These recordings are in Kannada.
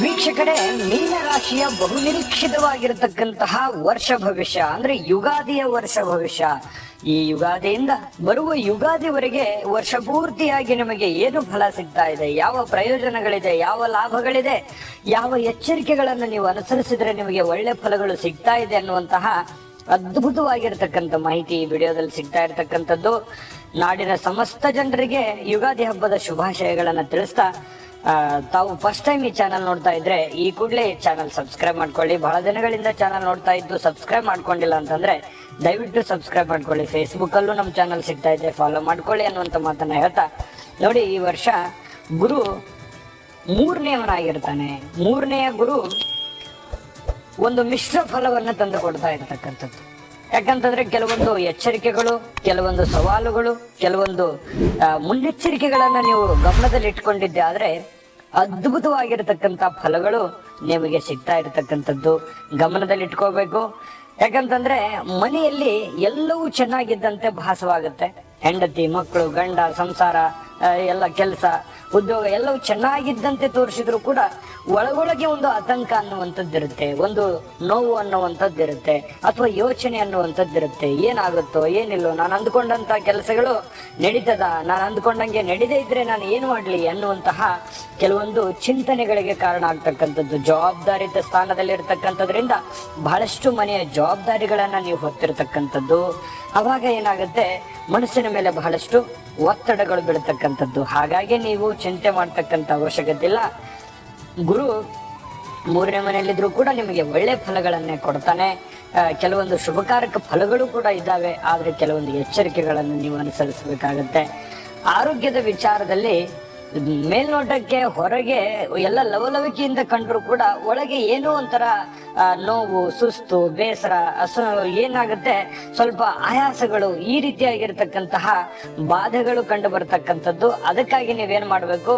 ವೀಕ್ಷಕರೇ, ಮೀನ ರಾಶಿಯ ಬಹುನಿರೀಕ್ಷಿತವಾಗಿರತಕ್ಕಂತಹ ವರ್ಷ ಭವಿಷ್ಯ ಅಂದ್ರೆ ಯುಗಾದಿಯ ವರ್ಷ ಭವಿಷ್ಯ. ಈ ಯುಗಾದಿಯಿಂದ ಬರುವ ಯುಗಾದಿವರೆಗೆ ವರ್ಷ ಪೂರ್ತಿಯಾಗಿ ನಿಮಗೆ ಏನು ಫಲ ಸಿಗ್ತಾ ಇದೆ, ಯಾವ ಪ್ರಯೋಜನಗಳಿದೆ, ಯಾವ ಲಾಭಗಳಿದೆ, ಯಾವ ಎಚ್ಚರಿಕೆಗಳನ್ನು ನೀವು ಅನುಸರಿಸಿದ್ರೆ ನಿಮಗೆ ಒಳ್ಳೆ ಫಲಗಳು ಸಿಗ್ತಾ ಇದೆ ಅನ್ನುವಂತಹ ಅದ್ಭುತವಾಗಿರ್ತಕ್ಕಂಥ ಮಾಹಿತಿ ಈ ವಿಡಿಯೋದಲ್ಲಿ ಸಿಗ್ತಾ ಇರತಕ್ಕಂಥದ್ದು. ನಾಡಿನ ಸಮಸ್ತ ಜನರಿಗೆ ಯುಗಾದಿ ಹಬ್ಬದ ಶುಭಾಶಯಗಳನ್ನ ತಿಳಿಸ್ತಾ, ತಾವು ಫಸ್ಟ್ ಟೈಮ್ ಈ ಚಾನಲ್ ನೋಡ್ತಾ ಇದ್ರೆ ಈ ಕೂಡಲೇ ಚಾನಲ್ ಸಬ್ಸ್ಕ್ರೈಬ್ ಮಾಡ್ಕೊಳ್ಳಿ. ಬಹಳ ದಿನಗಳಿಂದ ಚಾನಲ್ ನೋಡ್ತಾ ಇದ್ದು ಸಬ್ಸ್ಕ್ರೈಬ್ ಮಾಡ್ಕೊಂಡಿಲ್ಲ ಅಂತಂದ್ರೆ ದಯವಿಟ್ಟು ಸಬ್ಸ್ಕ್ರೈಬ್ ಮಾಡ್ಕೊಳ್ಳಿ. ಫೇಸ್ಬುಕ್ ಅಲ್ಲೂ ನಮ್ಮ ಚಾನಲ್ ಸಿಗ್ತಾ ಇದೆ, ಫಾಲೋ ಮಾಡ್ಕೊಳ್ಳಿ ಅನ್ನುವಂತ ಮಾತನ್ನ ಹೇಳ್ತಾ, ನೋಡಿ ಈ ವರ್ಷ ಗುರು ಮೂರನೆಯವನಾಗಿರ್ತಾನೆ. ಮೂರನೆಯ ಗುರು ಒಂದು ಮಿಶ್ರ ಫಲವನ್ನ ತಂದು ಕೊಡ್ತಾ ಇರ್ತಕ್ಕಂಥದ್ದು. ಯಾಕಂತಂದ್ರೆ ಕೆಲವೊಂದು ಎಚ್ಚರಿಕೆಗಳು, ಕೆಲವೊಂದು ಸವಾಲುಗಳು, ಕೆಲವೊಂದು ಮುನ್ನೆಚ್ಚರಿಕೆಗಳನ್ನ ನೀವು ಗಮನದಲ್ಲಿ ಇಟ್ಕೊಂಡಿದ್ದೆ ಆದ್ರೆ ಅದ್ಭುತವಾಗಿರತಕ್ಕಂತ ಫಲಗಳು ನಿಮಗೆ ಸಿಗ್ತಾ ಇರತಕ್ಕಂಥದ್ದು ಗಮನದಲ್ಲಿ ಇಟ್ಕೋಬೇಕು. ಯಾಕಂತಂದ್ರೆ ಮನೆಯಲ್ಲಿ ಎಲ್ಲವೂ ಚೆನ್ನಾಗಿದ್ದಂತೆ ಭಾಸವಾಗುತ್ತೆ. ಹೆಂಡತಿ, ಮಕ್ಕಳು, ಗಂಡ, ಸಂಸಾರ, ಎಲ್ಲ ಕೆಲಸ, ಉದ್ಯೋಗ ಎಲ್ಲವೂ ಚೆನ್ನಾಗಿದ್ದಂತೆ ತೋರಿಸಿದ್ರು ಕೂಡ ಒಳಗೊಳಗೆ ಒಂದು ಆತಂಕ ಅನ್ನುವಂಥದ್ದಿರುತ್ತೆ, ಒಂದು ನೋವು ಅನ್ನುವಂಥದ್ದಿರುತ್ತೆ, ಅಥವಾ ಯೋಚನೆ ಅನ್ನುವಂಥದ್ದಿರುತ್ತೆ. ಏನಾಗುತ್ತೋ ಏನಿಲ್ಲೋ, ನಾನು ಅಂದ್ಕೊಂಡಂತ ಕೆಲಸಗಳು ನಡೀತದ, ನಾನು ಅಂದ್ಕೊಂಡಂಗೆ ನಡೀದೇ ಇದ್ರೆ ನಾನು ಏನು ಮಾಡ್ಲಿ ಅನ್ನುವಂತಹ ಕೆಲವೊಂದು ಚಿಂತನೆಗಳಿಗೆ ಕಾರಣ ಆಗ್ತಕ್ಕಂಥದ್ದು. ಜವಾಬ್ದಾರಿತ ಸ್ಥಾನದಲ್ಲಿರ್ತಕ್ಕಂಥದ್ರಿಂದ ಬಹಳಷ್ಟು ಮನೆಯ ಜವಾಬ್ದಾರಿಗಳನ್ನ ನೀವು ಹೊತ್ತಿರ್ತಕ್ಕಂಥದ್ದು. ಅವಾಗ ಏನಾಗುತ್ತೆ, ಮನಸ್ಸಿನ ಮೇಲೆ ಬಹಳಷ್ಟು ಒತ್ತಡಗಳು ಬೀಳತಕ್ಕಂಥದ್ದು. ಹಾಗಾಗಿ ನೀವು ಚಿಂತೆ ಮಾಡ್ತಕ್ಕಂಥ ಅವಶ್ಯಕತೆ ಇಲ್ಲ. ಗುರು ಮೂರನೇ ಮನೆಯಲ್ಲಿದ್ರು ಕೂಡ ನಿಮಗೆ ಒಳ್ಳೆ ಫಲಗಳನ್ನೇ ಕೊಡ್ತಾನೆ. ಕೆಲವೊಂದು ಶುಭಕಾರಕ ಫಲಗಳು ಕೂಡ ಇದ್ದಾವೆ, ಆದ್ರೆ ಕೆಲವೊಂದು ಎಚ್ಚರಿಕೆಗಳನ್ನು ನೀವು ಅನುಸರಿಸಬೇಕಾಗತ್ತೆ. ಆರೋಗ್ಯದ ವಿಚಾರದಲ್ಲಿ ಮೇಲ್ನೋಟಕ್ಕೆ ಹೊರಗೆ ಎಲ್ಲ ಲವಲವಿಕೆಯಿಂದ ಕಂಡ್ರು ಕೂಡ ಒಳಗೆ ಏನೋ ಒಂಥರ ನೋವು, ಸುಸ್ತು, ಬೇಸರ, ಏನಾಗುತ್ತೆ, ಸ್ವಲ್ಪ ಆಯಾಸಗಳು, ಈ ರೀತಿಯಾಗಿರ್ತಕ್ಕಂತಹ ಬಾಧೆಗಳು ಕಂಡು ಬರ್ತಕ್ಕಂಥದ್ದು. ಅದಕ್ಕಾಗಿ ನೀವೇನ್ ಮಾಡ್ಬೇಕು,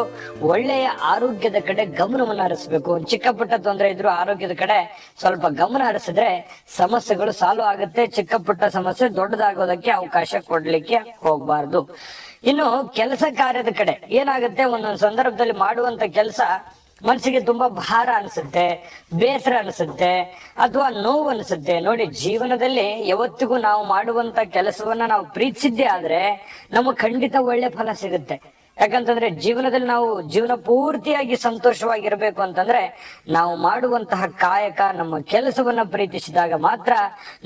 ಒಳ್ಳೆಯ ಆರೋಗ್ಯದ ಕಡೆ ಗಮನವನ್ನು ಹರಿಸ್ಬೇಕು. ಚಿಕ್ಕ ಪುಟ್ಟ ತೊಂದರೆ ಇದ್ರು ಆರೋಗ್ಯದ ಕಡೆ ಸ್ವಲ್ಪ ಗಮನ ಹರಿಸಿದ್ರೆ ಸಮಸ್ಯೆಗಳು ಸಾಲ್ವ್ ಆಗುತ್ತೆ. ಚಿಕ್ಕ ಪುಟ್ಟ ಸಮಸ್ಯೆ ದೊಡ್ಡದಾಗೋದಕ್ಕೆ ಅವಕಾಶ ಕೊಡ್ಲಿಕ್ಕೆ ಹೋಗ್ಬಾರ್ದು. ಇನ್ನು ಕೆಲಸ ಕಾರ್ಯದ ಕಡೆ ಏನಾಗುತ್ತೆ, ಒಂದೊಂದು ಸಂದರ್ಭದಲ್ಲಿ ಮಾಡುವಂತ ಕೆಲಸ ಮನಸ್ಸಿಗೆ ತುಂಬಾ ಭಾರ ಅನ್ಸುತ್ತೆ, ಬೇಸರ ಅನ್ಸುತ್ತೆ, ಅಥವಾ ನೋವು ಅನ್ಸುತ್ತೆ. ನೋಡಿ, ಜೀವನದಲ್ಲಿ ಯಾವತ್ತಿಗೂ ನಾವು ಮಾಡುವಂತ ಕೆಲಸವನ್ನ ನಾವು ಪ್ರೀತಿಸಿದ್ದೇ ಆದ್ರೆ ನಮಗೆ ಖಂಡಿತ ಒಳ್ಳೆ ಫಲ ಸಿಗುತ್ತೆ. ಯಾಕಂತಂದ್ರೆ ಜೀವನದಲ್ಲಿ ನಾವು ಜೀವನ ಪೂರ್ತಿಯಾಗಿ ಸಂತೋಷವಾಗಿರ್ಬೇಕು ಅಂತಂದ್ರೆ ನಾವು ಮಾಡುವಂತಹ ಕಾಯಕ, ನಮ್ಮ ಕೆಲಸವನ್ನ ಪ್ರೀತಿಸಿದಾಗ ಮಾತ್ರ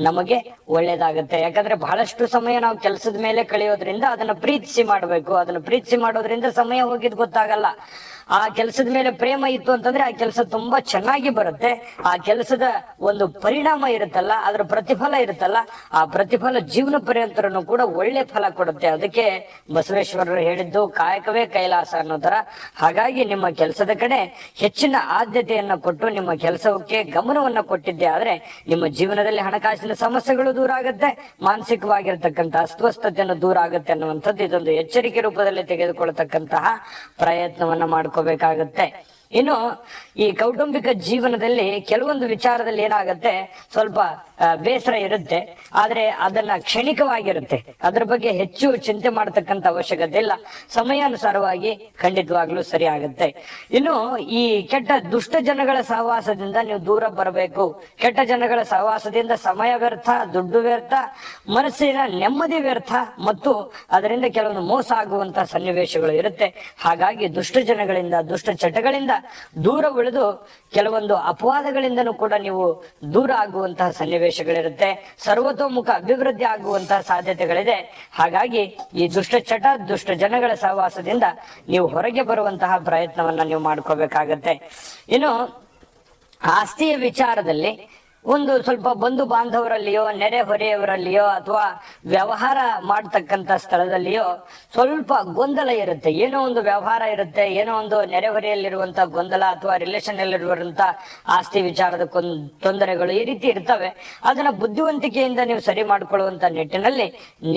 ನಮಗೆ ಒಳ್ಳೇದಾಗುತ್ತೆ. ಯಾಕಂದ್ರೆ ಬಹಳಷ್ಟು ಸಮಯ ನಾವು ಕೆಲಸದ ಮೇಲೆ ಕಳೆಯೋದ್ರಿಂದ ಅದನ್ನ ಪ್ರೀತಿಸಿ ಮಾಡ್ಬೇಕು. ಅದನ್ನ ಪ್ರೀತಿಸಿ ಮಾಡೋದ್ರಿಂದ ಸಮಯ ಹೋಗಿದ್ ಗೊತ್ತಾಗಲ್ಲ. ಆ ಕೆಲಸದ ಮೇಲೆ ಪ್ರೇಮ ಇತ್ತು ಅಂತಂದ್ರೆ ಆ ಕೆಲಸ ತುಂಬಾ ಚೆನ್ನಾಗಿ ಬರುತ್ತೆ. ಆ ಕೆಲಸದ ಒಂದು ಪರಿಣಾಮ ಇರುತ್ತಲ್ಲ, ಅದರ ಪ್ರತಿಫಲ ಇರುತ್ತಲ್ಲ, ಆ ಪ್ರತಿಫಲ ಜೀವನ ಪರ್ಯಂತರನು ಕೂಡ ಒಳ್ಳೆ ಫಲ ಕೊಡುತ್ತೆ. ಅದಕ್ಕೆ ಬಸವೇಶ್ವರರು ಹೇಳಿದ್ದು ಕಾಯಕವೇ ಕೈಲಾಸ ಅನ್ನೋ ತರ. ಹಾಗಾಗಿ ನಿಮ್ಮ ಕೆಲಸದ ಕಡೆ ಹೆಚ್ಚಿನ ಆದ್ಯತೆಯನ್ನ ಕೊಟ್ಟು ನಿಮ್ಮ ಕೆಲಸಕ್ಕೆ ಗಮನವನ್ನ ಕೊಟ್ಟಿದ್ದೆ ಆದ್ರೆ ನಿಮ್ಮ ಜೀವನದಲ್ಲಿ ಹಣಕಾಸಿನ ಸಮಸ್ಯೆಗಳು ದೂರ ಆಗುತ್ತೆ, ಮಾನಸಿಕವಾಗಿರ್ತಕ್ಕಂಥ ಅಸ್ವಸ್ಥತೆಯನ್ನು ದೂರ ಆಗುತ್ತೆ ಅನ್ನುವಂಥದ್ದು ಇದೊಂದು ಎಚ್ಚರಿಕೆ ರೂಪದಲ್ಲಿ ತೆಗೆದುಕೊಳ್ಳತಕ್ಕಂತಹ ಪ್ರಯತ್ನವನ್ನ ಮಾಡ್ಕೋಬೇಕಾಗತ್ತೆ. ಇನ್ನು ಈ ಕೌಟುಂಬಿಕ ಜೀವನದಲ್ಲಿ ಕೆಲವೊಂದು ವಿಚಾರದಲ್ಲಿ ಏನಾಗುತ್ತೆ, ಸ್ವಲ್ಪ ಬೇಸರ ಇರುತ್ತೆ, ಆದ್ರೆ ಅದನ್ನ ಕ್ಷಣಿಕವಾಗಿರುತ್ತೆ. ಅದ್ರ ಬಗ್ಗೆ ಹೆಚ್ಚು ಚಿಂತೆ ಮಾಡತಕ್ಕಂತ ಅವಶ್ಯಕತೆ ಇಲ್ಲ. ಸಮಯಾನುಸಾರವಾಗಿ ಖಂಡಿತವಾಗ್ಲೂ ಸರಿ ಆಗುತ್ತೆ. ಇನ್ನು ಈ ಕೆಟ್ಟ ದುಷ್ಟ ಜನಗಳ ಸಹವಾಸದಿಂದ ನೀವು ದೂರ ಬರಬೇಕು. ಕೆಟ್ಟ ಜನಗಳ ಸಹವಾಸದಿಂದ ಸಮಯ ವ್ಯರ್ಥ, ದುಡ್ಡು ವ್ಯರ್ಥ, ಮನಸ್ಸಿನ ನೆಮ್ಮದಿ ವ್ಯರ್ಥ, ಮತ್ತು ಅದರಿಂದ ಕೆಲವೊಂದು ಮೋಸ ಆಗುವಂತಹ ಸನ್ನಿವೇಶಗಳು ಇರುತ್ತೆ. ಹಾಗಾಗಿ ದುಷ್ಟ ಜನಗಳಿಂದ, ದುಷ್ಟ ಚಟಗಳಿಂದ ದೂರ ಉಳಿದು ಕೆಲವೊಂದು ಅಪವಾದಗಳಿಂದನೂ ಕೂಡ ನೀವು ದೂರ ಆಗುವಂತಹ ಸನ್ನಿವೇಶಗಳಿರುತ್ತೆ. ಸರ್ವತೋಮುಖ ಅಭಿವೃದ್ಧಿ ಆಗುವಂತಹ ಸಾಧ್ಯತೆಗಳಿದೆ. ಹಾಗಾಗಿ ಈ ದುಷ್ಟ ಚಟ, ದುಷ್ಟ ಜನಗಳ ಸಹವಾಸದಿಂದ ನೀವು ಹೊರಗೆ ಬರುವಂತಹ ಪ್ರಯತ್ನವನ್ನ ನೀವು ಮಾಡ್ಕೋಬೇಕಾಗತ್ತೆ. ಇನ್ನು ಆಸ್ತಿಯ ವಿಚಾರದಲ್ಲಿ ಒಂದು ಸ್ವಲ್ಪ ಬಂಧು ಬಾಂಧವರಲ್ಲಿಯೋ, ನೆರೆ ಹೊರೆಯವರಲ್ಲಿಯೋ, ಅಥವಾ ವ್ಯವಹಾರ ಮಾಡ್ತಕ್ಕಂಥ ಸ್ಥಳದಲ್ಲಿಯೋ ಸ್ವಲ್ಪ ಗೊಂದಲ ಇರುತ್ತೆ. ಏನೋ ಒಂದು ವ್ಯವಹಾರ ಇರುತ್ತೆ, ಏನೋ ಒಂದು ನೆರೆಹೊರೆಯಲ್ಲಿರುವಂತ ಗೊಂದಲ, ಅಥವಾ ರಿಲೇಷನ್ ಅಲ್ಲಿರುವಂತ ಆಸ್ತಿ ವಿಚಾರದ ತೊಂದರೆಗಳು ಈ ರೀತಿ ಇರ್ತವೆ. ಅದನ್ನ ಬುದ್ಧಿವಂತಿಕೆಯಿಂದ ನೀವು ಸರಿ ಮಾಡ್ಕೊಳ್ಳುವಂತ ನಿಟ್ಟಿನಲ್ಲಿ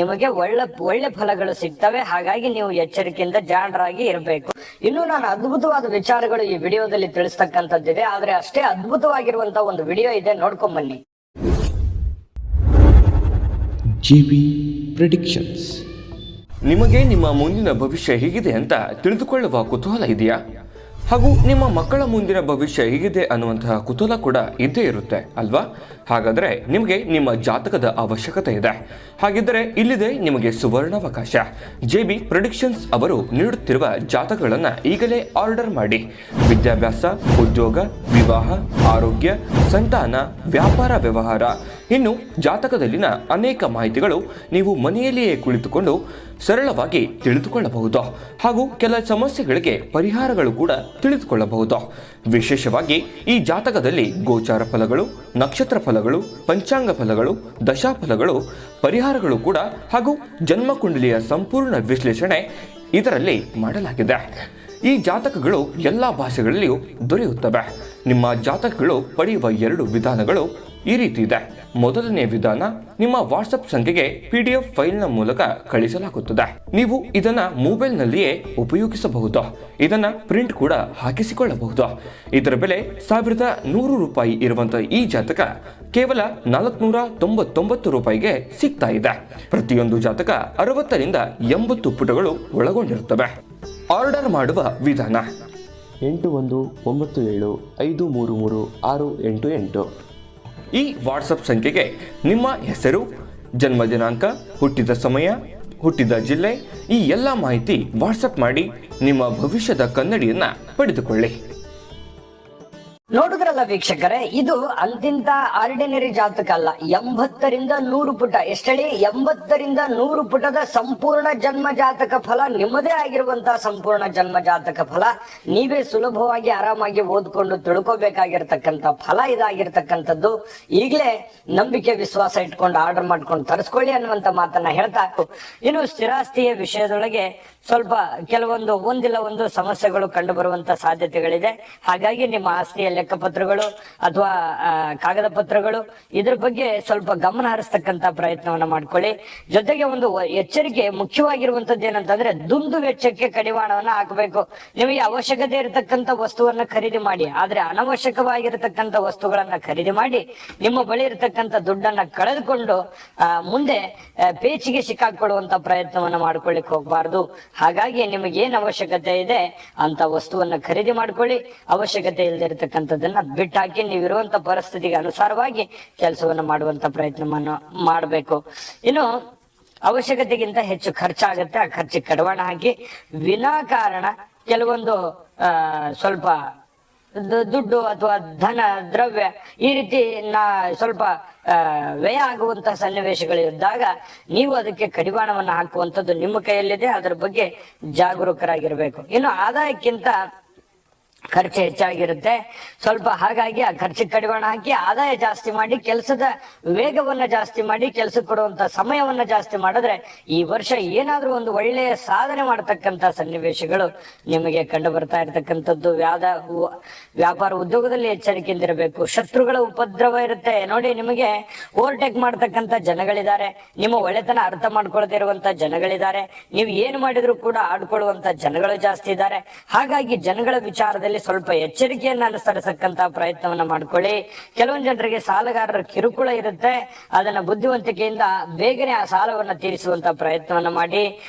ನಿಮಗೆ ಒಳ್ಳೆ ಫಲಗಳು ಸಿಗ್ತವೆ. ಹಾಗಾಗಿ ನೀವು ಎಚ್ಚರಿಕೆಯಿಂದ ಜಾಣರಾಗಿ ಇರಬೇಕು. ಇನ್ನು ನಾನು ಅದ್ಭುತವಾದ ವಿಚಾರಗಳು ಈ ವಿಡಿಯೋದಲ್ಲಿ ತಿಳಿಸ್ತಕ್ಕಂಥದ್ದಿದೆ, ಆದ್ರೆ ಅಷ್ಟೇ ಅದ್ಭುತವಾಗಿರುವಂತಹ ಒಂದು ವಿಡಿಯೋ ಇದೆ, ನೋಡ್ಕೊಂಬನ್ನಿ. GB predictions. ನಿಮಗೆ ನಿಮ್ಮ ಮುಂದಿನ ಭವಿಷ್ಯ ಹೇಗಿದೆ ಅಂತ ತಿಳಿದುಕೊಳ್ಳುವ ಕುತೂಹಲ ಇದೆಯಾ? ಹಾಗೂ ನಿಮ್ಮ ಮಕ್ಕಳ ಮುಂದಿನ ಭವಿಷ್ಯ ಹೇಗಿದೆ ಅನ್ನುವಂತಹ ಕುತೂಹಲ ಕೂಡ ಇದ್ದೇ ಇರುತ್ತೆ ಅಲ್ವಾ? ಹಾಗಾದರೆ ನಿಮಗೆ ನಿಮ್ಮ ಜಾತಕದ ಅವಶ್ಯಕತೆ ಇದೆ. ಹಾಗಿದ್ದರೆ ಇಲ್ಲಿದೆ ನಿಮಗೆ ಸುವರ್ಣಾವಕಾಶ. JB ಪ್ರೆಡಿಕ್ಷನ್ಸ್ ಅವರು ನೀಡುತ್ತಿರುವ ಜಾತಕಗಳನ್ನು ಈಗಲೇ ಆರ್ಡರ್ ಮಾಡಿ. ವಿದ್ಯಾಭ್ಯಾಸ, ಉದ್ಯೋಗ, ವಿವಾಹ, ಆರೋಗ್ಯ, ಸಂತಾನ, ವ್ಯಾಪಾರ ವ್ಯವಹಾರ, ಇನ್ನು ಜಾತಕದಲ್ಲಿನ ಅನೇಕ ಮಾಹಿತಿಗಳು ನೀವು ಮನೆಯಲ್ಲಿಯೇ ಕುಳಿತುಕೊಂಡು ಸರಳವಾಗಿ ತಿಳಿದುಕೊಳ್ಳಬಹುದು. ಹಾಗೂ ಕೆಲ ಸಮಸ್ಯೆಗಳಿಗೆ ಪರಿಹಾರಗಳು ಕೂಡ ತಿಳಿದುಕೊಳ್ಳಬಹುದು. ವಿಶೇಷವಾಗಿ ಈ ಜಾತಕದಲ್ಲಿ ಗೋಚಾರ ಫಲಗಳು, ನಕ್ಷತ್ರ ಫಲಗಳು, ಪಂಚಾಂಗ ಫಲಗಳು, ದಶಾಫಲಗಳು, ಪರಿಹಾರಗಳು ಕೂಡ ಹಾಗೂ ಜನ್ಮಕುಂಡಲಿಯ ಸಂಪೂರ್ಣ ವಿಶ್ಲೇಷಣೆ ಇದರಲ್ಲಿ ಮಾಡಲಾಗಿದೆ. ಈ ಜಾತಕಗಳು ಎಲ್ಲ ಭಾಷೆಗಳಲ್ಲಿಯೂ ದೊರೆಯುತ್ತವೆ. ನಿಮ್ಮ ಜಾತಕಗಳು ಪಡೆಯುವ 2 ವಿಧಾನಗಳು ಈ ರೀತಿ ಇದೆ. ಮೊದಲನೇ ವಿಧಾನ, ನಿಮ್ಮ ವಾಟ್ಸಪ್ ಸಂಖ್ಯೆಗೆ PDF ಫೈಲ್ನ ಮೂಲಕ ಕಳಿಸಲಾಗುತ್ತದೆ. ನೀವು ಇದನ್ನ ಮೊಬೈಲ್ನಲ್ಲಿಯೇ ಉಪಯೋಗಿಸಬಹುದು. ಇದನ್ನ ಪ್ರಿಂಟ್ ಕೂಡ ಹಾಕಿಸಿಕೊಳ್ಳಬಹುದು. ಇದರ ಬೆಲೆ 1100 ರೂಪಾಯಿ ಇರುವಂತಹ ಈ ಜಾತಕ ಕೇವಲ 499 ರೂಪಾಯಿಗೆ ಸಿಗ್ತಾ ಇದೆ. ಪ್ರತಿಯೊಂದು ಜಾತಕ 60 ರಿಂದ 80 ಪುಟಗಳು ಒಳಗೊಂಡಿರುತ್ತವೆ. ಆರ್ಡರ್ ಮಾಡುವ ವಿಧಾನ 8197533688. ಈ ವಾಟ್ಸಪ್ ಸಂಖ್ಯೆಗೆ ನಿಮ್ಮ ಹೆಸರು, ಜನ್ಮ ದಿನಾಂಕ, ಹುಟ್ಟಿದ ಸಮಯ, ಹುಟ್ಟಿದ ಜಿಲ್ಲೆ, ಈ ಎಲ್ಲ ಮಾಹಿತಿ ವಾಟ್ಸಪ್ ಮಾಡಿ ನಿಮ್ಮ ಭವಿಷ್ಯದ ಕನ್ನಡಿಯನ್ನ ಪಡೆದುಕೊಳ್ಳಿ. ನೋಡಿದ್ರಲ್ಲ ವೀಕ್ಷಕರೇ, ಇದು ಅಂತಿಂತ ಆರ್ಡಿನರಿ ಜಾತಕ ಅಲ್ಲ. 80 ರಿಂದ 100 ಪುಟ, ಎಷ್ಟಳಿ 80 ರಿಂದ 100 ಪುಟದ ಸಂಪೂರ್ಣ ಜನ್ಮ ಜಾತಕ ಫಲ, ನಿಮ್ಮದೇ ಆಗಿರುವಂತಹ ಸಂಪೂರ್ಣ ಜನ್ಮ ಜಾತಕ ಫಲ, ನೀವೇ ಸುಲಭವಾಗಿ ಆರಾಮಾಗಿ ಓದ್ಕೊಂಡು ತಿಳ್ಕೊಬೇಕಾಗಿರ್ತಕ್ಕಂಥ ಫಲ ಇದಾಗಿರ್ತಕ್ಕಂಥದ್ದು. ಈಗಲೇ ನಂಬಿಕೆ ವಿಶ್ವಾಸ ಇಟ್ಕೊಂಡು ಆರ್ಡರ್ ಮಾಡ್ಕೊಂಡು ತರಿಸ್ಕೊಳ್ಳಿ ಅನ್ನುವಂತ ಮಾತನ್ನ ಹೇಳ್ತಾ, ಇನ್ನು ಸ್ಥಿರಾಸ್ತಿಯ ವಿಷಯದೊಳಗೆ ಸ್ವಲ್ಪ ಕೆಲವೊಂದು ಒಂದಿಲ್ಲ ಒಂದು ಸಮಸ್ಯೆಗಳು ಕಂಡು ಬರುವಂತ ಸಾಧ್ಯತೆಗಳಿದೆ. ಹಾಗಾಗಿ ನಿಮ್ಮ ಆಸ್ತಿಯ ಲೆಕ್ಕಪತ್ರಗಳು ಅಥವಾ ಕಾಗದ ಪತ್ರಗಳು ಇದ್ರ ಬಗ್ಗೆ ಸ್ವಲ್ಪ ಗಮನ ಹರಿಸ್ತಕ್ಕಂತ ಪ್ರಯತ್ನವನ್ನ ಮಾಡ್ಕೊಳ್ಳಿ. ಜೊತೆಗೆ ಒಂದು ಎಚ್ಚರಿಕೆ ಮುಖ್ಯವಾಗಿರುವಂತದ್ದು ಏನಂತಂದ್ರೆ, ದುಂದು ವೆಚ್ಚಕ್ಕೆ ಕಡಿವಾಣವನ್ನ ಹಾಕಬೇಕು. ನಿಮಗೆ ಅವಶ್ಯಕತೆ ಇರತಕ್ಕಂತ ವಸ್ತುವನ್ನ ಖರೀದಿ ಮಾಡಿ, ಆದ್ರೆ ಅನವಶ್ಯಕವಾಗಿರತಕ್ಕಂತ ವಸ್ತುಗಳನ್ನ ಖರೀದಿ ಮಾಡಿ ನಿಮ್ಮ ಬಳಿ ಇರತಕ್ಕಂತ ದುಡ್ಡನ್ನ ಕಳೆದುಕೊಂಡು ಮುಂದೆ ಪೇಚಿಗೆ ಸಿಕ್ಕಾಕೊಳ್ಳುವಂತ ಪ್ರಯತ್ನವನ್ನ ಮಾಡ್ಕೊಳ್ಳಿಕ್ ಹೋಗ್ಬಾರ್ದು. ಹಾಗಾಗಿ ನಿಮಗೆ ಏನ್ ಅವಶ್ಯಕತೆ ಇದೆ ಅಂತ ವಸ್ತುವನ್ನ ಖರೀದಿ ಮಾಡ್ಕೊಳ್ಳಿ. ಅವಶ್ಯಕತೆ ಇಲ್ಲದಿರತಕ್ಕಂಥದ್ದನ್ನ ಬಿಟ್ಟಾಕಿ ನೀವಿರುವಂತ ಪರಿಸ್ಥಿತಿಗೆ ಅನುಸಾರವಾಗಿ ಕೆಲಸವನ್ನ ಮಾಡುವಂತ ಪ್ರಯತ್ನವನ್ನು ಮಾಡಬೇಕು. ಇನ್ನು ಅವಶ್ಯಕತೆಗಿಂತ ಹೆಚ್ಚು ಖರ್ಚಾಗುತ್ತೆ, ಆ ಖರ್ಚಿಗೆ ಕಡಿವಾಣ ಹಾಕಿ ವಿನಾಕಾರಣ ಕೆಲವೊಂದು ಸ್ವಲ್ಪ ದುಡ್ಡು ಅಥವಾ ಧನ ದ್ರವ್ಯ ಈ ರೀತಿ ಸ್ವಲ್ಪ ವ್ಯಯ ಆಗುವಂತಹ ಸನ್ನಿವೇಶಗಳಿದ್ದಾಗ ನೀವು ಅದಕ್ಕೆ ಕಡಿವಾಣವನ್ನು ಹಾಕುವಂಥದ್ದು ನಿಮ್ಮ ಕೈಯಲ್ಲಿದೆ. ಅದರ ಬಗ್ಗೆ ಜಾಗರೂಕರಾಗಿರ್ಬೇಕು. ಇನ್ನು ಆದಾಯಕ್ಕಿಂತ ಖರ್ಚು ಹೆಚ್ಚಾಗಿರುತ್ತೆ ಸ್ವಲ್ಪ. ಹಾಗಾಗಿ ಆ ಖರ್ಚಿಗೆ ಕಡಿವಾಣ ಹಾಕಿ ಆದಾಯ ಜಾಸ್ತಿ ಮಾಡಿ, ಕೆಲಸದ ವೇಗವನ್ನ ಜಾಸ್ತಿ ಮಾಡಿ, ಕೆಲಸಕ್ಕೆ ಕೊಡುವಂತ ಸಮಯವನ್ನ ಜಾಸ್ತಿ ಮಾಡಿದ್ರೆ ಈ ವರ್ಷ ಏನಾದ್ರೂ ಒಂದು ಒಳ್ಳೆಯ ಸಾಧನೆ ಮಾಡತಕ್ಕಂತ ಸನ್ನಿವೇಶಗಳು ನಿಮಗೆ ಕಂಡು ಬರ್ತಾ ಇರತಕ್ಕಂಥದ್ದು. ವ್ಯಾಪಾರ ಉದ್ಯೋಗದಲ್ಲಿ ಎಚ್ಚರಿಕೆಯಿಂದಿರಬೇಕು. ಶತ್ರುಗಳ ಉಪದ್ರವ ಇರುತ್ತೆ ನೋಡಿ. ನಿಮಗೆ ಓವರ್ಟೇಕ್ ಮಾಡ್ತಕ್ಕಂಥ ಜನಗಳಿದ್ದಾರೆ, ನಿಮ್ಮ ಒಳ್ಳೆತನ ಅರ್ಥ ಮಾಡ್ಕೊಳ್ದೇ ಇರುವಂತ ಜನಗಳಿದ್ದಾರೆ, ನೀವು ಏನು ಮಾಡಿದ್ರು ಕೂಡ ಆಡ್ಕೊಳ್ಳುವಂತ ಜನಗಳು ಜಾಸ್ತಿ ಇದ್ದಾರೆ. ಹಾಗಾಗಿ ಜನಗಳ ವಿಚಾರದಲ್ಲಿ ಸ್ವಲ್ಪ ಎಚ್ಚರಿಕೆಯನ್ನ ಅನುಸರಿಸಕ್ಕಂತ ಪ್ರಯತ್ನವನ್ನ ಮಾಡ್ಕೊಳ್ಳಿ. ಕೆಲವೊಂದು ಜನರಿಗೆ ಸಾಲಗಾರರ ಕಿರುಕುಳ ಇರುತ್ತೆ, ಅದನ್ನ ಬುದ್ಧಿವಂತಿಕೆಯಿಂದ ಬೇಗನೆ ಆ ಸಾಲವನ್ನ ತೀರಿಸುವಂತ ಪ್ರಯತ್ನವನ್ನ ಮಾಡಿ.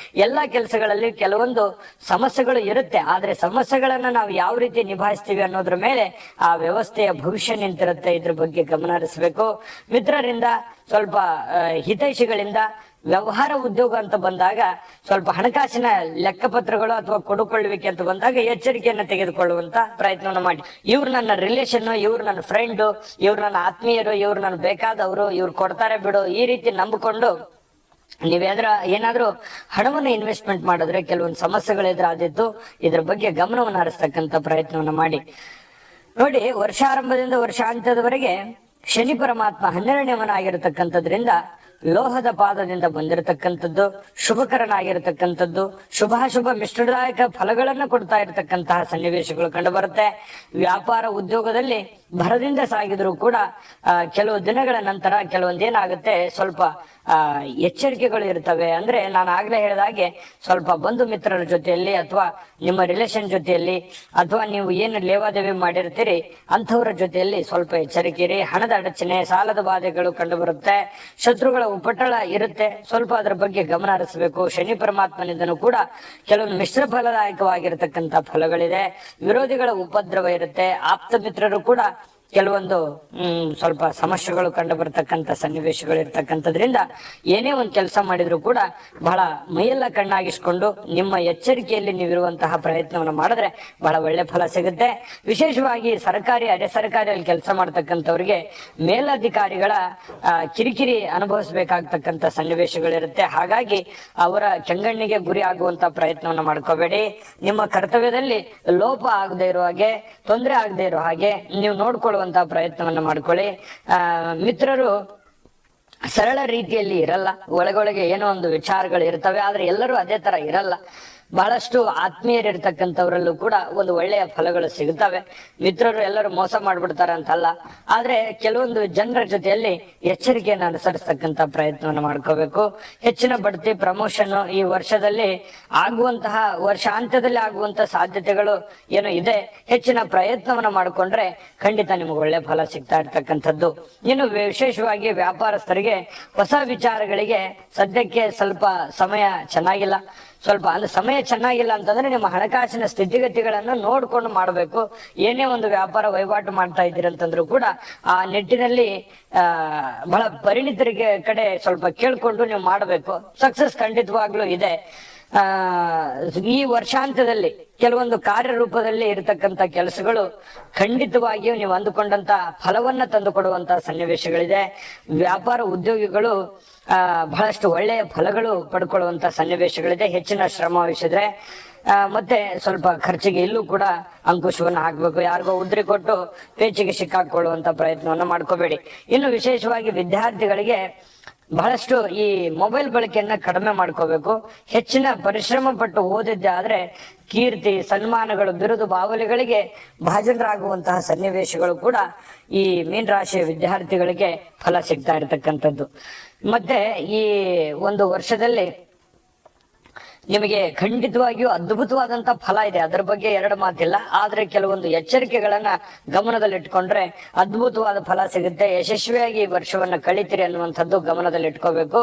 ಎಲ್ಲಾ ಕೆಲಸಗಳಲ್ಲಿ ಕೆಲವೊಂದು ಸಮಸ್ಯೆಗಳು ಇರುತ್ತೆ, ಆದ್ರೆ ಸಮಸ್ಯೆಗಳನ್ನ ನಾವು ಯಾವ ರೀತಿ ನಿಭಾಯಿಸ್ತೀವಿ ಅನ್ನೋದ್ರ ಮೇಲೆ ಆ ವ್ಯವಸ್ಥೆಯ ಭವಿಷ್ಯ ನಿಂತಿರುತ್ತೆ. ಇದ್ರ ಬಗ್ಗೆ ಗಮನ ಹರಿಸಬೇಕು. ಮಿತ್ರರಿಂದ ಸ್ವಲ್ಪ ಹಿತೈಷಿಗಳಿಂದ ವ್ಯವಹಾರ ಉದ್ಯೋಗ ಅಂತ ಬಂದಾಗ ಸ್ವಲ್ಪ ಹಣಕಾಸಿನ ಲೆಕ್ಕಪತ್ರಗಳು ಅಥವಾ ಕೊಡುಕೊಳ್ಳುವಿಕೆ ಅಂತ ಬಂದಾಗ ಎಚ್ಚರಿಕೆಯನ್ನು ತೆಗೆದುಕೊಳ್ಳುವಂತ ಪ್ರಯತ್ನವನ್ನು ಮಾಡಿ. ಇವ್ರು ನನ್ನ ರಿಲೇಷನ್, ಇವ್ರು ನನ್ನ ಫ್ರೆಂಡ್, ಇವ್ರು ನನ್ನ ಆತ್ಮೀಯರು, ಇವ್ರು ನನ್ನ ಬೇಕಾದವರು, ಇವ್ರು ಕೊಡ್ತಾರೆ ಬಿಡು, ಈ ರೀತಿ ನಂಬಿಕೊಂಡು ಏನಾದ್ರೂ ಹಣವನ್ನು ಇನ್ವೆಸ್ಟ್ಮೆಂಟ್ ಮಾಡಿದ್ರೆ ಕೆಲವೊಂದು ಸಮಸ್ಯೆಗಳು ಎದುರಾದಿದ್ದು. ಇದ್ರ ಬಗ್ಗೆ ಗಮನವನ್ನು ಹರಿಸ್ತಕ್ಕಂಥ ಪ್ರಯತ್ನವನ್ನು ಮಾಡಿ. ನೋಡಿ, ವರ್ಷಾರಂಭದಿಂದ ವರ್ಷಾಂತ್ಯದವರೆಗೆ ಶನಿ ಪರಮಾತ್ಮ 12ನೇ ಮನ ಆಗಿರತಕ್ಕಂಥದ್ರಿಂದ ಲೋಹದ ಪಾದದಿಂದ ಬಂದಿರತಕ್ಕಂಥದ್ದು, ಶುಭಕರನಾಗಿರತಕ್ಕಂಥದ್ದು, ಶುಭಾಶುಭ ಮಿಶ್ರದಾಯಕ ಫಲಗಳನ್ನು ಕೊಡ್ತಾ ಇರತಕ್ಕಂತಹ ಸನ್ನಿವೇಶಗಳು ಕಂಡು ಬರುತ್ತೆ. ವ್ಯಾಪಾರ ಉದ್ಯೋಗದಲ್ಲಿ ಭರದಿಂದ ಸಾಗಿದ್ರು ಕೂಡ ಕೆಲವು ದಿನಗಳ ನಂತರ ಕೆಲವೊಂದೇನಾಗುತ್ತೆ, ಸ್ವಲ್ಪ ಎಚ್ಚರಿಕೆಗಳು ಇರ್ತವೆ. ಅಂದ್ರೆ ನಾನು ಆಗ್ಲೇ ಹೇಳಿದ ಹಾಗೆ ಸ್ವಲ್ಪ ಬಂಧು ಮಿತ್ರರ ಜೊತೆಯಲ್ಲಿ ಅಥವಾ ನಿಮ್ಮ ರಿಲೇಷನ್ ಜೊತೆಯಲ್ಲಿ ಅಥವಾ ನೀವು ಏನು ಲೇವಾದೇವಿ ಮಾಡಿರ್ತೀರಿ ಅಂಥವ್ರ ಜೊತೆಯಲ್ಲಿ ಸ್ವಲ್ಪ ಎಚ್ಚರಿಕೆ ಇರಿ. ಹಣದ ಅಡಚಣೆ, ಸಾಲದ ಬಾಧೆಗಳು ಕಂಡು ಬರುತ್ತೆ, ಶತ್ರುಗಳ ಉಪಟಳ ಇರುತ್ತೆ, ಸ್ವಲ್ಪ ಅದರ ಬಗ್ಗೆ ಗಮನ ಹರಿಸಬೇಕು. ಶನಿ ಪರಮಾತ್ಮನಿಂದನೂ ಕೂಡ ಕೆಲವೊಂದು ಮಿಶ್ರ ಫಲದಾಯಕವಾಗಿರತಕ್ಕಂತ ಫಲಗಳಿದೆ. ವಿರೋಧಿಗಳ ಉಪದ್ರವ ಇರುತ್ತೆ. ಆಪ್ತ ಮಿತ್ರರು ಕೂಡ ಕೆಲವೊಂದು ಸ್ವಲ್ಪ ಸಮಸ್ಯೆಗಳು ಕಂಡು ಬರ್ತಕ್ಕಂಥ ಸನ್ನಿವೇಶಗಳು ಇರ್ತಕ್ಕಂಥದ್ರಿಂದ ಏನೇ ಒಂದು ಕೆಲಸ ಮಾಡಿದ್ರು ಕೂಡ ಬಹಳ ಮೈಯೆಲ್ಲ ಕಣ್ಣಾಗಿಸ್ಕೊಂಡು ನಿಮ್ಮ ಎಚ್ಚರಿಕೆಯಲ್ಲಿ ನೀವಿರುವಂತಹ ಪ್ರಯತ್ನವನ್ನು ಮಾಡಿದ್ರೆ ಬಹಳ ಒಳ್ಳೆ ಫಲ ಸಿಗುತ್ತೆ. ವಿಶೇಷವಾಗಿ ಸರ್ಕಾರಿ, ಅರೆ ಸರ್ಕಾರಿಯಲ್ಲಿ ಕೆಲಸ ಮಾಡ್ತಕ್ಕಂಥವ್ರಿಗೆ ಮೇಲಧಿಕಾರಿಗಳ ಕಿರಿಕಿರಿ ಅನುಭವಿಸಬೇಕಾಗ್ತಕ್ಕಂಥ ಸನ್ನಿವೇಶಗಳಿರುತ್ತೆ. ಹಾಗಾಗಿ ಅವರ ಕೆಂಗಣ್ಣಿಗೆ ಗುರಿ ಆಗುವಂತ ಪ್ರಯತ್ನವನ್ನು ಮಾಡ್ಕೋಬೇಡಿ. ನಿಮ್ಮ ಕರ್ತವ್ಯದಲ್ಲಿ ಲೋಪ ಆಗದೆ ಇರುವ ಹಾಗೆ, ತೊಂದರೆ ಆಗದೆ ಇರೋ ಹಾಗೆ ನೀವು ನೋಡ್ಕೊಳ್ಳುವಂತ ಪ್ರಯತ್ನವನ್ನ ಮಾಡ್ಕೊಳ್ಳಿ. ಮಿತ್ರರು ಸರಳ ರೀತಿಯಲ್ಲಿ ಇರಲ್ಲ, ಒಳಗೊಳಗೆ ಏನೋ ಒಂದು ವಿಚಾರಗಳು ಇರ್ತವೆ, ಆದ್ರೆ ಎಲ್ಲರೂ ಅದೇ ತರ ಇರಲ್ಲ. ಬಹಳಷ್ಟು ಆತ್ಮೀಯರಿರ್ತಕ್ಕಂಥವರಲ್ಲೂ ಕೂಡ ಒಂದು ಒಳ್ಳೆಯ ಫಲಗಳು ಸಿಗುತ್ತವೆ. ಮಿತ್ರರು ಎಲ್ಲರೂ ಮೋಸ ಮಾಡ್ಬಿಡ್ತಾರೆ ಅಂತಲ್ಲ, ಆದ್ರೆ ಕೆಲವೊಂದು ಜನರ ಜೊತೆಯಲ್ಲಿ ಎಚ್ಚರಿಕೆಯನ್ನು ಅನುಸರಿಸತಕ್ಕಂತ ಪ್ರಯತ್ನವನ್ನು ಮಾಡ್ಕೋಬೇಕು. ಹೆಚ್ಚಿನ ಬಡ್ತಿ, ಪ್ರಮೋಷನ್ ಈ ವರ್ಷದಲ್ಲಿ ಆಗುವಂತಹ, ವರ್ಷಾಂತ್ಯದಲ್ಲಿ ಆಗುವಂತಹ ಸಾಧ್ಯತೆಗಳು ಏನೋ ಇದೆ. ಹೆಚ್ಚಿನ ಪ್ರಯತ್ನವನ್ನ ಮಾಡಿಕೊಂಡ್ರೆ ಖಂಡಿತ ನಿಮ್ಗೆ ಒಳ್ಳೆ ಫಲ ಸಿಗ್ತಾ ಇರ್ತಕ್ಕಂಥದ್ದು. ಇನ್ನು ವಿಶೇಷವಾಗಿ ವ್ಯಾಪಾರಸ್ಥರಿಗೆ ಹೊಸ ವಿಚಾರಗಳಿಗೆ ಸದ್ಯಕ್ಕೆ ಸ್ವಲ್ಪ ಸಮಯ ಚೆನ್ನಾಗಿಲ್ಲ. ಸ್ವಲ್ಪ ಅಂದ್ರೆ ಸಮಯ ಚೆನ್ನಾಗಿಲ್ಲ ಅಂತಂದ್ರೆ ನಿಮ್ಮ ಹಣಕಾಸಿನ ಸ್ಥಿತಿಗತಿಗಳನ್ನು ನೋಡ್ಕೊಂಡು ಮಾಡಬೇಕು. ಏನೇ ಒಂದು ವ್ಯಾಪಾರ ವಹಿವಾಟು ಮಾಡ್ತಾ ಇದ್ದೀರಂತಂದ್ರೂ ಕೂಡ ಆ ನಿಟ್ಟಿನಲ್ಲಿ ಬಹಳ ಪರಿಣಿತರಿಗೆ ಕಡೆ ಸ್ವಲ್ಪ ಕೇಳ್ಕೊಂಡು ನೀವು ಮಾಡಬೇಕು. ಸಕ್ಸಸ್ ಖಂಡಿತವಾಗ್ಲೂ ಇದೆ. ಈ ವರ್ಷಾಂತ್ಯದಲ್ಲಿ ಕೆಲವೊಂದು ಕಾರ್ಯರೂಪದಲ್ಲಿ ಇರತಕ್ಕಂತ ಕೆಲಸಗಳು ಖಂಡಿತವಾಗಿಯೂ ನೀವು ಅಂದುಕೊಂಡಂತ ಫಲವನ್ನ ತಂದು ಕೊಡುವಂತ ಸನ್ನಿವೇಶಗಳಿದೆ. ವ್ಯಾಪಾರ ಉದ್ಯೋಗಿಗಳು ಬಹಳಷ್ಟು ಒಳ್ಳೆಯ ಫಲಗಳು ಪಡ್ಕೊಳ್ಳುವಂತ ಸನ್ನಿವೇಶಗಳಿದೆ. ಹೆಚ್ಚಿನ ಶ್ರಮ ವಹಿಸಿದ್ರೆ ಮತ್ತೆ ಸ್ವಲ್ಪ ಖರ್ಚಿಗೆ ಇಲ್ಲೂ ಕೂಡ ಅಂಕುಶವನ್ನು ಹಾಕಬೇಕು. ಯಾರಿಗೋ ಉದ್ರಿ ಕೊಟ್ಟು ಪೇಚಿಗೆ ಸಿಕ್ಕಾಕೊಳ್ಳುವಂತ ಪ್ರಯತ್ನವನ್ನ ಮಾಡ್ಕೋಬೇಡಿ. ಇನ್ನು ವಿಶೇಷವಾಗಿ ವಿದ್ಯಾರ್ಥಿಗಳಿಗೆ ಬಹಳಷ್ಟು ಈ ಮೊಬೈಲ್ ಬಳಕೆಯನ್ನ ಕಡಿಮೆ ಮಾಡ್ಕೋಬೇಕು. ಹೆಚ್ಚಿನ ಪರಿಶ್ರಮ ಪಟ್ಟು ಓದಿದ್ದೆ ಆದ್ರೆ ಕೀರ್ತಿ, ಸನ್ಮಾನಗಳು, ಬಿರುದು, ಬಾವಲಿಗಳಿಗೆ ಭಾಜನರಾಗುವಂತಹ ಸನ್ನಿವೇಶಗಳು ಕೂಡ ಈ ಮೀನ ರಾಶಿಯ ವಿದ್ಯಾರ್ಥಿಗಳಿಗೆ ಫಲ ಸಿಗ್ತಾ ಇರತಕ್ಕಂಥದ್ದು. ಮತ್ತೆ ಈ ಒಂದು ವರ್ಷದಲ್ಲಿ ನಿಮಗೆ ಖಂಡಿತವಾಗಿಯೂ ಅದ್ಭುತವಾದಂತ ಫಲ ಇದೆ, ಅದರ ಬಗ್ಗೆ ಎರಡು ಮಾತಿಲ್ಲ. ಆದ್ರೆ ಕೆಲವೊಂದು ಎಚ್ಚರಿಕೆಗಳನ್ನ ಗಮನದಲ್ಲಿಟ್ಕೊಂಡ್ರೆ ಅದ್ಭುತವಾದ ಫಲ ಸಿಗುತ್ತೆ. ಯಶಸ್ವಿಯಾಗಿ ಈ ವರ್ಷವನ್ನ ಕಳಿತೀರಿ ಅನ್ನುವಂಥದ್ದು ಗಮನದಲ್ಲಿಟ್ಕೋಬೇಕು.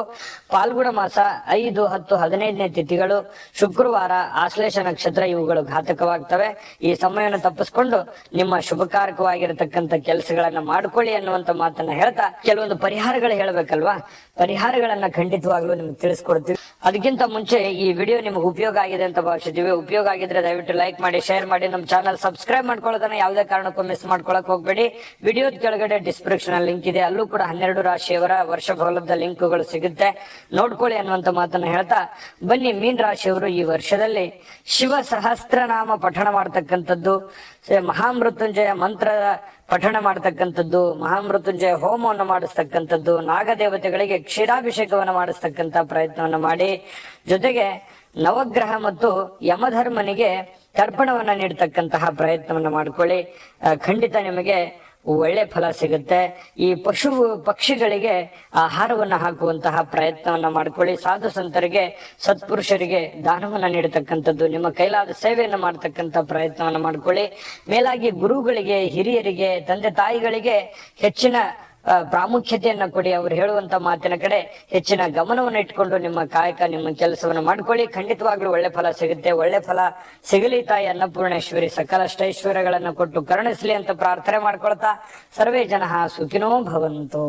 ಪಾಲ್ಗುಣ ಮಾಸ 5, 10, 15ನೇ ತಿಥಿಗಳು, ಶುಕ್ರವಾರ, ಆಶ್ಲೇಷ ನಕ್ಷತ್ರ ಇವುಗಳು ಘಾತಕವಾಗ್ತವೆ. ಈ ಸಮಯವನ್ನು ತಪ್ಪಿಸ್ಕೊಂಡು ನಿಮ್ಮ ಶುಭಕಾರಕವಾಗಿರತಕ್ಕಂತ ಕೆಲಸಗಳನ್ನ ಮಾಡ್ಕೊಳ್ಳಿ ಅನ್ನುವಂತ ಮಾತನ್ನ ಹೇಳ್ತಾ ಕೆಲವೊಂದು ಪರಿಹಾರಗಳು ಹೇಳ್ಬೇಕಲ್ವಾ, ಪರಿಹಾರಗಳನ್ನ ಖಂಡಿತವಾಗ್ಲೂ ನಿಮ್ಗೆ ತಿಳಿಸ್ಕೊಡ್ತೀವಿ. ಅದಕ್ಕಿಂತ ಮುಂಚೆ ಈ ವಿಡಿಯೋ ನಿಮ್ಗೆ ಉಪಯೋಗ ಆಗಿದೆ ಅಂತ ಭಾವಿಸಿದ್ದೀವಿ. ಉಪಯೋಗ ಆಗಿದ್ರೆ ದಯವಿಟ್ಟು ಲೈಕ್ ಮಾಡಿ, ಶೇರ್ ಮಾಡಿ, ನಮ್ಮ ಚಾನಲ್ ಸಬ್ಸ್ಕ್ರೈಬ್ ಮಾಡ್ಕೊಳ್ಳೋದನ್ನ ಯಾವುದೇ ಕಾರಣಕ್ಕೂ ಮಿಸ್ ಮಾಡ್ಕೊಳಕ್ ಹೋಗ್ಬೇಡಿ. ವಿಡಿಯೋದ ಕೆಳಗಡೆ ಡಿಸ್ಕ್ರಿಪ್ಷನ್ ಲಿಂಕ್ ಇದೆ, ಅಲ್ಲೂ ಕೂಡ 12 ರಾಶಿಯವರ ವರ್ಷ ಫಲದ ಲಿಂಕ್ಗಳು ಸಿಗುತ್ತೆ, ನೋಡ್ಕೊಳ್ಳಿ ಅನ್ನುವಂತ ಮಾತನ್ನ ಹೇಳ್ತಾ ಬನ್ನಿ. ಮೀನ ರಾಶಿಯವರು ಈ ವರ್ಷದಲ್ಲಿ ಶಿವ ಸಹಸ್ರನಾಮ ಪಠಣ ಮಾಡ್ತಕ್ಕಂಥದ್ದು, ಮಹಾಮೃತ್ಯುಂಜಯ ಮಂತ್ರ ಪಠಣ ಮಾಡ್ತಕ್ಕಂಥದ್ದು, ಮಹಾಮೃತ್ಯುಂಜಯ ಹೋಮವನ್ನು ಮಾಡಿಸ್ತಕ್ಕಂಥದ್ದು, ನಾಗದೇವತೆಗಳಿಗೆ ಕ್ಷೀರಾಭಿಷೇಕವನ್ನು ಮಾಡಿಸ್ತಕ್ಕಂಥ ಪ್ರಯತ್ನವನ್ನು ಮಾಡಿ, ಜೊತೆಗೆ ನವಗ್ರಹ ಮತ್ತು ಯಮಧರ್ಮನಿಗೆ ತರ್ಪಣವನ್ನ ನೀಡತಕ್ಕಂತಹ ಪ್ರಯತ್ನವನ್ನ ಮಾಡ್ಕೊಳ್ಳಿ. ಖಂಡಿತ ನಿಮಗೆ ಒಳ್ಳೆ ಫಲ ಸಿಗುತ್ತೆ. ಈ ಪಕ್ಷಿಗಳಿಗೆ ಆಹಾರವನ್ನ ಹಾಕುವಂತಹ ಪ್ರಯತ್ನವನ್ನ ಮಾಡ್ಕೊಳ್ಳಿ. ಸಾಧು ಸಂತರಿಗೆ, ಸತ್ಪುರುಷರಿಗೆ ದಾನವನ್ನ ನೀಡತಕ್ಕಂಥದ್ದು, ನಿಮ್ಮ ಕೈಲಾದ ಸೇವೆಯನ್ನ ಮಾಡ್ತಕ್ಕಂಥ ಪ್ರಯತ್ನವನ್ನ ಮಾಡ್ಕೊಳ್ಳಿ. ಮೇಲಾಗಿ ಗುರುಗಳಿಗೆ, ಹಿರಿಯರಿಗೆ, ತಂದೆ ತಾಯಿಗಳಿಗೆ ಹೆಚ್ಚಿನ ಪ್ರಾಮುಖ್ಯತೆಯನ್ನ ಕೊಡಿ. ಅವರು ಹೇಳುವಂತ ಮಾತಿನ ಕಡೆ ಹೆಚ್ಚಿನ ಗಮನವನ್ನು ಇಟ್ಕೊಂಡು ನಿಮ್ಮ ಕಾಯಕ, ನಿಮ್ಮ ಕೆಲಸವನ್ನು ಮಾಡ್ಕೊಳ್ಳಿ. ಖಂಡಿತವಾಗ್ಲೂ ಒಳ್ಳೆ ಫಲ ಸಿಗುತ್ತೆ. ಒಳ್ಳೆ ಫಲ ಸಿಗಲಿ ತಾಯಿ ಅನ್ನಪೂರ್ಣೇಶ್ವರಿ ಸಕಲಷ್ಟೈಶ್ವರ್ಯಗಳನ್ನು ಕೊಟ್ಟು ಕರುಣಿಸ್ಲಿ ಅಂತ ಪ್ರಾರ್ಥನೆ ಮಾಡ್ಕೊಳ್ತಾ ಸರ್ವೇ ಜನ ಸುಖಿನೋ ಭವಂತು.